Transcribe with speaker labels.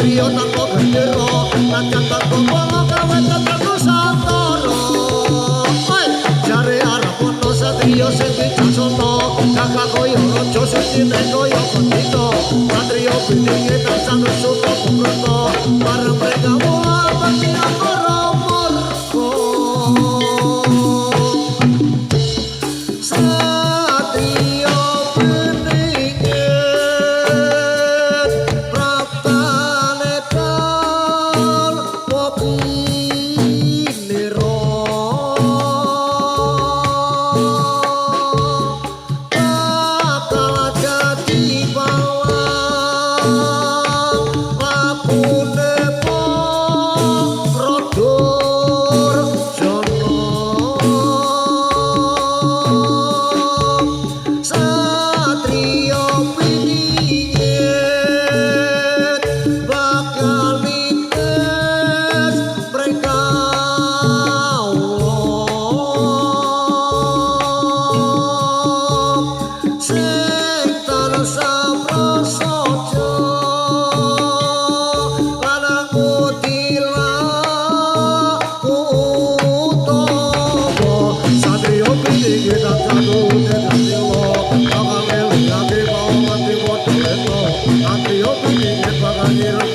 Speaker 1: satrio tanpa gendera najan tanpa pala kawe tanpa satara jare arep ana satrio sing bijaksana kakak kaya raja sesine kaya pandita satrio bininge tansah suta pemrata marang mereka wah pati ora murka satrio bininge praptane kal pokinira bakal dadi palang lakune Rodur Jono satrio piningit bakal nikes mereka sing tansah prasaja lanang mutila utama satrio piningit tansah nudenadewa bakal elingake mau mati modho satrio piningit bakal nyirek